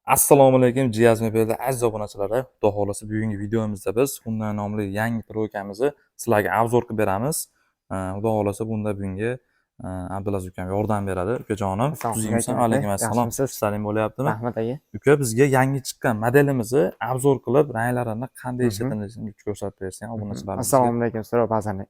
Assalomu alaykum Jiyaz Mebelda aziz obunachilari. Xudo xolasa bugungi videomizda biz Hyundai nomli yangi troykamizni sizlarga obzor qilib beramiz. Xudo xolasa bunda bunga Abdulaziz ukam yordam beradi. Ukajonim, tuzingmisan? Alaykum assalom. Ishlaring bo'lyaptimi? Rahmat aka. Uka, bizga yangi chiqqan modelimizni obzor qilib, ranglarini qanday ishlatilishini ko'rsatib bersang obunachilarimizga. Assalomu alaykum, so'rab bazani.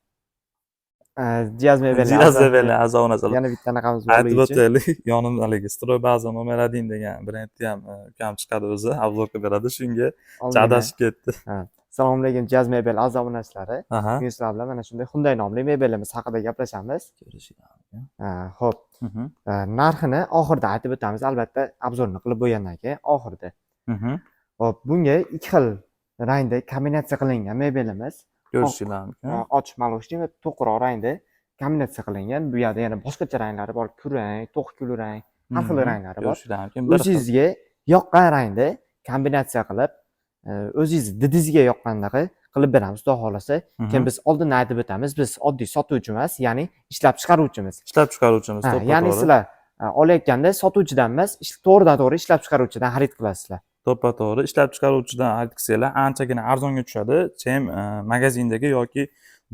Jiyaz Mebelda aziz obunachilar. Yana bitta anaqamiz bor. Aytib o'taylik, yonimda haligi Stroy Baza Nomer 1 degan brendni ham ukam chiqadi o'zi, obzor qilib beradi. Shunga chadashib ketdi. Assalomu alaykum Jiyaz Mebel aziz obunachilari. Bugun sizlar bilan mana shunday Hyundai nomli mebelimiz haqida gaplashamiz. Xo'p. Narxini oxirida aytib o'tamiz, albatta obzorni qilib bo'lgandan keyin oxirida. Xo'p, bunga ikki xil rangda kombinatsiya qilingan mebelimiz. Ko'rishinglar mumkin. Ochiq maloshli va to'qroq rangda kombinatsiya qilingan. Bu yerda yana boshqacha ranglari bor, kulrang, to'q kulrang, har xil ranglari bor. O'zingizga yoqqan rangda kombinatsiya qilib, o'zingiz didingizga yoqqandagi qilib beramiz, xudo xolasa. Keyin biz oldindan aytib o'tamiz, biz oddiy sotuvchi emas, ya'ni ishlab chiqaruvchimiz. Ya'ni sizlar olayotganda sotuvchidan emas, to'g'ridan-to'g'ri ishlab chiqaruvchidan xarid qilasizlar. To'ppa-to'g'ri ishlab chiqaruvchidan xarid qilsanglar anchagina arzonga tushadi. Chem magazindagi yoki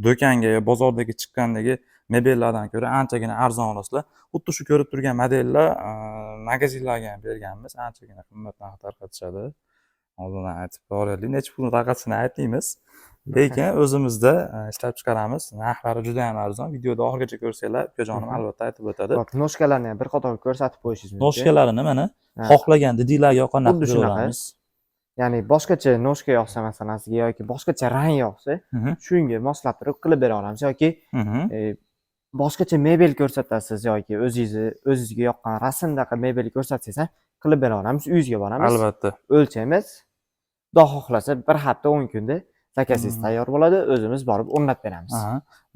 do'konga yo bozordagi chiqqandagi mebellardan ko'ra anchagina arzon olasizlar. Xuddi shu ko'rib turgan modellar magazinlarga ham berganmiz, anchagina qimmat narx tarqatishadi. Oldindan aytib boraylik, necha pulni tarqatishini aytmaymiz. Lekin o'zimizda ishlab chiqaramiz. Narxlari juda ham arzon. Videoda oxirigacha ko'rsanglar, ukajonim albatta aytib o'tadi. Noshkalarni ham bir qator ko'rsatib qo'yishingiz mumkin. Noshkalarini mana xohlagan didinglarga yoqqan narxda beramiz. Ya'ni boshqacha noshka yoqsa masalan sizga yoki boshqacha rang yoqsa, shunga moslab turib qilib bera olamiz yoki boshqacha mebel ko'rsatasiz yoki o'zingizga yoqqan rasmdagi mebel ko'rsatsangiz ham qilib bera olamiz. Uyingizga boramiz. Albatta. O'lchaymiz. Xudo xohlasa bir hafta 10 kunda zakazingiz tayyor bo'ladi, o'zimiz borib o'rnatib beramiz.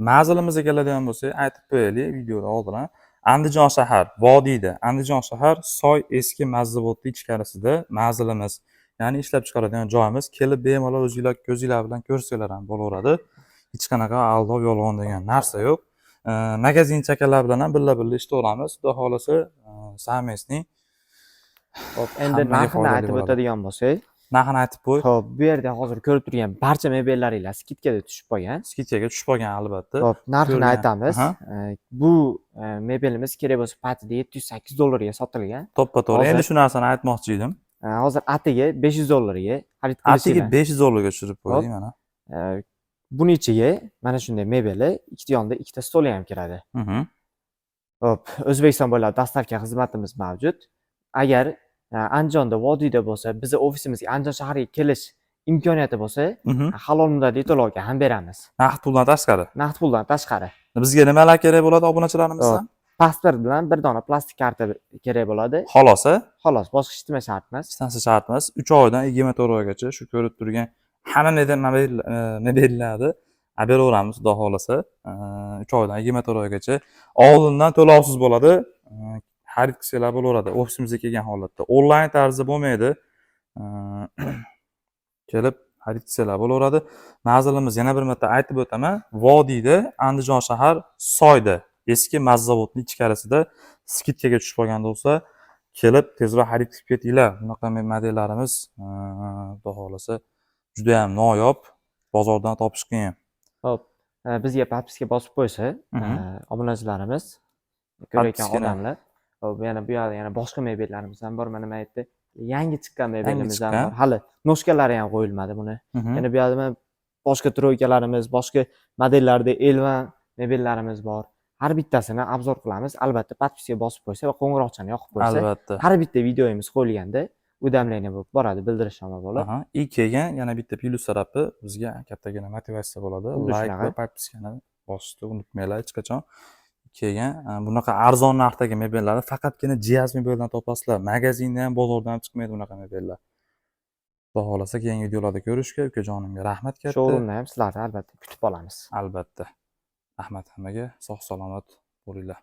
Manzilimizga keladigan bo'lsak, aytib qo'yaylik videoda oldin. Andijon shahar, Vodiyda, Andijon shahar Soy eski mazzavodning ichkarisida manzilimiz. Ya'ni ishlab chiqaradigan joyimiz. Kelib bemalol o'zingizlar ko'zinglar bilan ko'rsanglar ham bo'laveradi. Hech qanaqa aldov, yolg'on degan narsa yo'q. Magazin chakalar bilan ham birga ishlayveramiz. Xudo xolasa, samesning. Xo'p, endi narxini aytib o'tadigan bo'lsak, narxini aytib qo'y. Xo'p, bu yerda hozir ko'rib turgan barcha mebellaringlar skidkaga tushib qolgan. Skidkaga tushib qolgan albatta. Xo'p, narxini aytamiz. Bu mebelimiz kerak bo'lsa patida $708 ga sotilgan. To'ppa-to'g'ri. Endi shu narsani aytmoqchi edim. Hozir atiga $500 ga xarid qilishingiz. Atiga $500 ga tushirib qo'ydik mana. Buning ichiga mana shunday mebeli, ikkita yonida ikkita stoli ham kiradi. Xo'p, O'zbekiston bo'ylab dostavka xizmatimiz mavjud. Agar Andijonda, Vodiyda bo'lsa, bizning ofisimizga Andijon shahriga kelish imkoniyati bo'lsa, halol muddatli to'lovga ham beramiz. Naqd puldan tashqari. Naqd puldan tashqari. Bizga nimalar kerak bo'ladi obunachilarimizdan? Pasport bilan bir dona plastik karta kerak bo'ladi. Xolos, Xolos, boshqa hech nima shart emas. Hech narsa shart emas. 3 oydan 24 oygacha shu ko'rib turgan hamma mebellarni beraveramiz, xudo xolasa. 3 oydan 24 oygacha oldindan to'lovsiz bo'ladi. Xarid qilsanglar bo'laveradi, ofisimizga kelgan holatda. Onlayn tarzda bo'lmaydi. Kelib xarid qilsanglar bo'laveradi. Manzilimiz yana bir marta aytib o'taman. Vodiyda, Andijon shahar Soyda, eski mazzavodning ichkarisida skidkaga tushib qolgan bo'lsa, kelib tezroq xarid qilib ketinglar. Bunaqa modellarimiz, xudo xolasa, juda ham noyob, bozordan topish qiyin. Xo'p, bizga podpiska bosib qo'ysa, obunachilarimiz, ko'rayotgan odamlar. Xo'p, yana bu yerda yana boshqa mebellarimiz ham bor. Mana maytda yangi chiqqan mebelimiz ham bor. Hali noshkalari ham qo'yilmadi buni. Yana bu yerda boshqa troykalarimiz, boshqa modellarda Elvan mebellarimiz bor. Har bittasini obzor qilamiz. Albatta podpiska bosib qo'ysa va qo'ng'iroqchani yoqib qo'ysa, har bitta videomiz qo'yilganda udamleniya bo'lib boradi, bildirishma bo'ladi. И kelgan yana bitta plyus tarafi bizga kattagina motivatsiya bo'ladi. Like va podpiskani bosishni unutmanglar hech qachon. Kelgan bunaqa arzon narxdagi mebellarni faqatgina Jiyaz Mebeldan topasizlar. Magazinda ham, bozordan ham chiqmaydi bunaqa mebellar. Xudo xolasa keyingi videolarda ko'rishga, ukajonimga rahmat katta. Showroomda ham sizlarni albatta kutib olamiz. Albatta. Rahmat hammaga, sog' salomat bo'linglar.